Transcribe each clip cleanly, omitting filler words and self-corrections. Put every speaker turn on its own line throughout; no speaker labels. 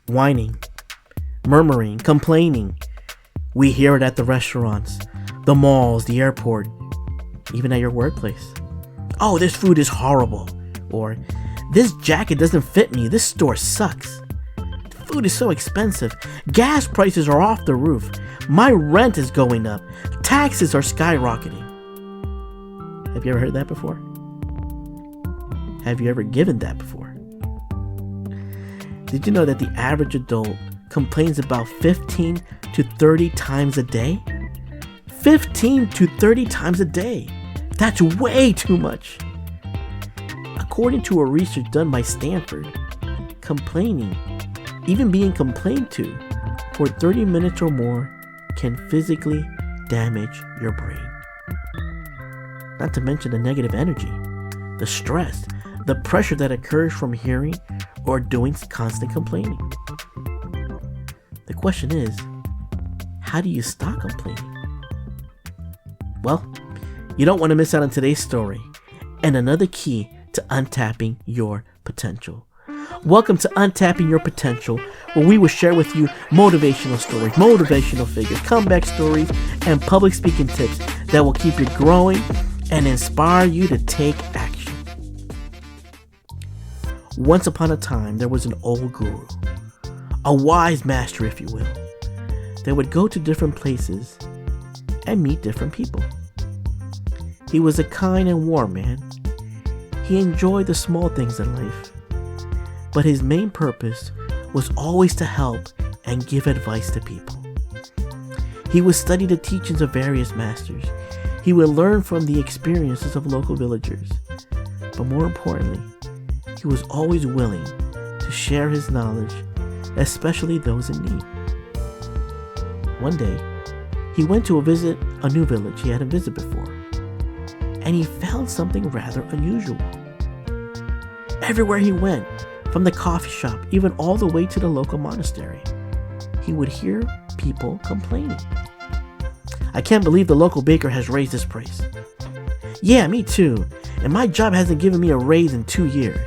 Whining, murmuring, complaining. We hear it at the restaurants, the malls, the airport, even at your workplace. Oh, this food is horrible. Or, this jacket doesn't fit me. This store sucks. Food is so expensive. Gas prices are off the roof. My rent is going up. Taxes are skyrocketing. Have you ever heard that before? Have you ever given that before? Did you know that the average adult complains about 15 to 30 times a day? 15 to 30 times a day. That's way too much. According to a research done by Stanford, complaining, even being complained to, for 30 minutes or more can physically damage your brain. Not to mention the negative energy, the stress, the pressure that occurs from hearing or doing constant complaining. The question is, how do you stop complaining? Well, you don't want to miss out on today's story and another key to untapping your potential. Welcome to Untapping Your Potential, where we will share with you motivational stories, motivational figures, comeback stories, and public speaking tips that will keep you growing and inspire you to take action. Once upon a time, there was an old guru, a wise master, if you will, that would go to different places and meet different people. He was a kind and warm man. He enjoyed the small things in life, but his main purpose was always to help and give advice to people. He would study the teachings of various masters. He would learn from the experiences of local villagers. But more importantly, he was always willing to share his knowledge, especially those in need. One day, he went to visit a new village he hadn't visited before, and he found something rather unusual. Everywhere he went, from the coffee shop, even all the way to the local monastery, he would hear people complaining. I can't believe the local baker has raised his price. Yeah, me too. And my job hasn't given me a raise in 2 years.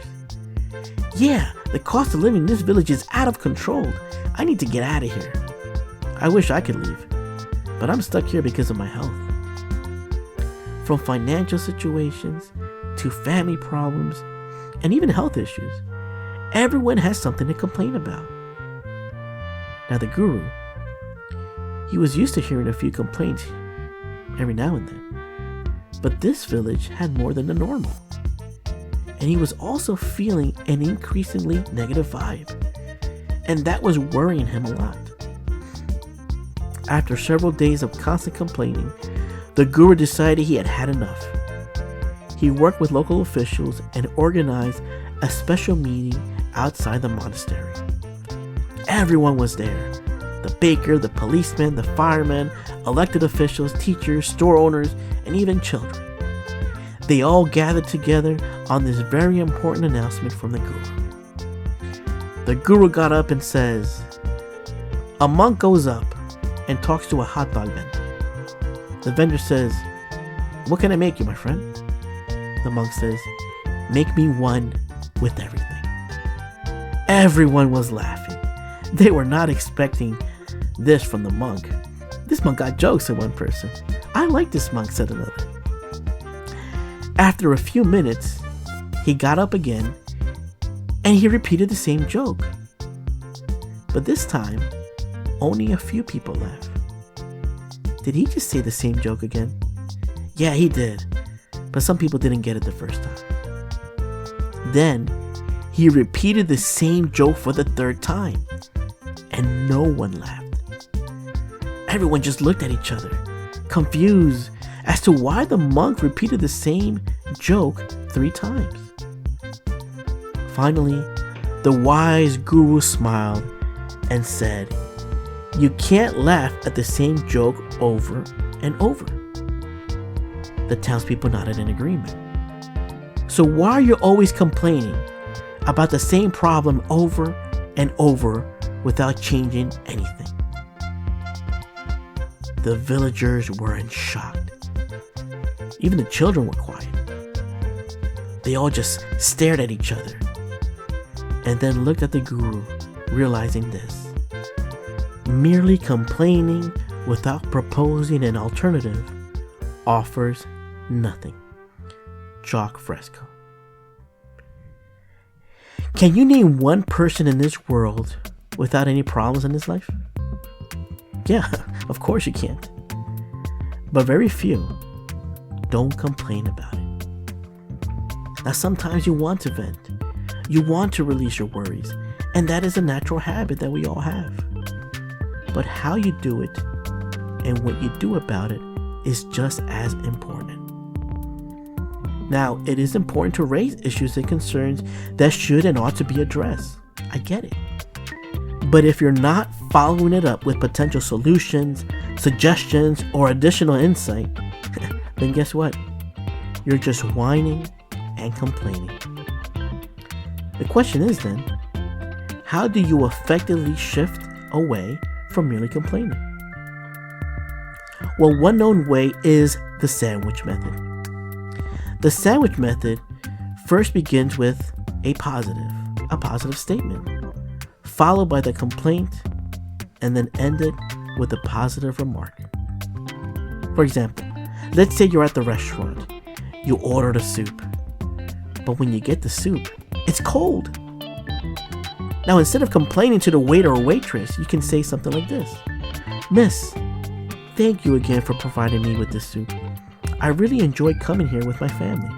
Yeah, the cost of living in this village is out of control. I need to get out of here. I wish I could leave, but I'm stuck here because of my health. From financial situations to family problems and even health issues, everyone has something to complain about. Now the guru, he was used to hearing a few complaints every now and then, but this village had more than the normal. And he was also feeling an increasingly negative vibe, and that was worrying him a lot. After several days of constant complaining, the guru decided he had had enough. He worked with local officials and organized a special meeting outside the monastery. Everyone was there. The baker, the policeman, the firemen, elected officials, teachers, store owners, and even children. They all gathered together on this very important announcement from the guru. The guru got up and says, a monk goes up and talks to a hot dog vendor. The vendor says, what can I make you, my friend? The monk says, make me one with everything. Everyone was laughing. They were not expecting this from the monk. This monk got jokes, said one person. I like this monk, said another. After a few minutes, he got up again and he repeated the same joke. But this time, only a few people laughed. Did he just say the same joke again? Yeah, he did. But some people didn't get it the first time. Then, he repeated the same joke for the third time, and no one laughed. Everyone just looked at each other, confused as to why the monk repeated the same joke 3 times. Finally, the wise guru smiled and said, you can't laugh at the same joke over and over. The townspeople nodded in agreement. So why are you always complaining about the same problem over and over without changing anything? The villagers were in shock. Even the children were quiet. They all just stared at each other and then looked at the guru realizing this: merely complaining without proposing an alternative offers nothing. Jacques Fresco. Can you name one person in this world without any problems in his life? Yeah, of course you can't. But very few don't complain about it. Now, sometimes you want to vent. You want to release your worries, and that is a natural habit that we all have. But how you do it and what you do about it is just as important. Now, it is important to raise issues and concerns that should and ought to be addressed. I get it. But if you're not following it up with potential solutions, suggestions, or additional insight, then guess what? You're just whining and complaining. The question is then, how do you effectively shift away from merely complaining? Well, one known way is the sandwich method. The sandwich method first begins with a positive statement, followed by the complaint, and then ended with a positive remark. For example, let's say you're at the restaurant. You ordered a soup, but when you get the soup, it's cold. Now, instead of complaining to the waiter or waitress, you can say something like this: "Miss, thank you again for providing me with this soup. I really enjoyed coming here with my family.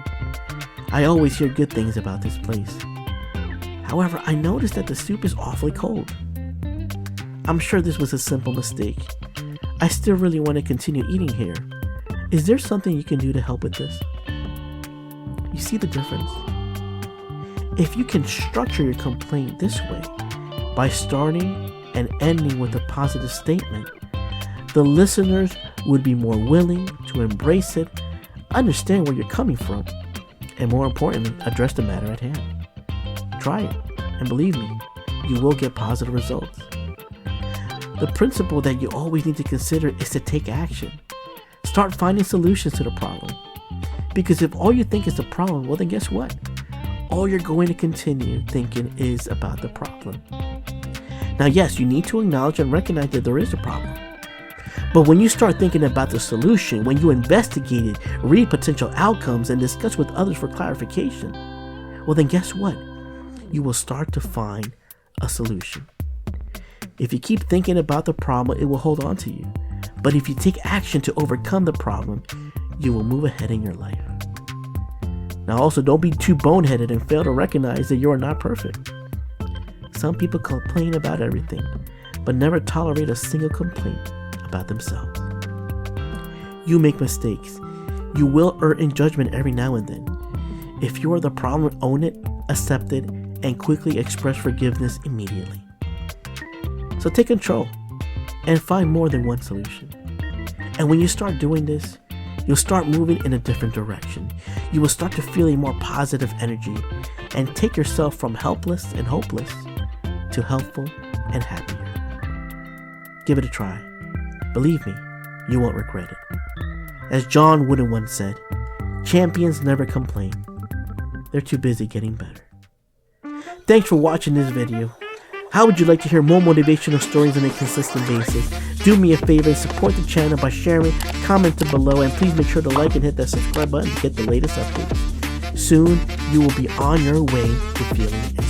I always hear good things about this place. However, I noticed that the soup is awfully cold. I'm sure this was a simple mistake. I still really want to continue eating here. Is there something you can do to help with this?" You see the difference? If you can structure your complaint this way, by starting and ending with a positive statement, the listeners would be more willing to embrace it, understand where you're coming from, and more importantly, address the matter at hand. Try it, and believe me, you will get positive results. The principle that you always need to consider is to take action. Start finding solutions to the problem. Because if all you think is the problem, well then guess what? All you're going to continue thinking is about the problem. Now yes, you need to acknowledge and recognize that there is a problem. But when you start thinking about the solution, when you investigate it, read potential outcomes, and discuss with others for clarification, well then guess what? You will start to find a solution. If you keep thinking about the problem, it will hold on to you. But if you take action to overcome the problem, you will move ahead in your life. Now also, don't be too boneheaded and fail to recognize that you are not perfect. Some people complain about everything, but never tolerate a single complaint about themselves. You make mistakes. You will err in judgment every now and then. If you are the problem, own it, accept it, and quickly express forgiveness immediately. So take control and find more than one solution. And when you start doing this, you'll start moving in a different direction. You will start to feel a more positive energy and take yourself from helpless and hopeless to helpful and happier. Give it a try. Believe me, you won't regret it. As John Wooden once said, champions never complain. They're too busy getting better. Thanks for watching this video. How would you like to hear more motivational stories on a consistent basis? Do me a favor and support the channel by sharing, commenting below, and please make sure to like and hit that subscribe button to get the latest updates. Soon, you will be on your way to feeling inspired.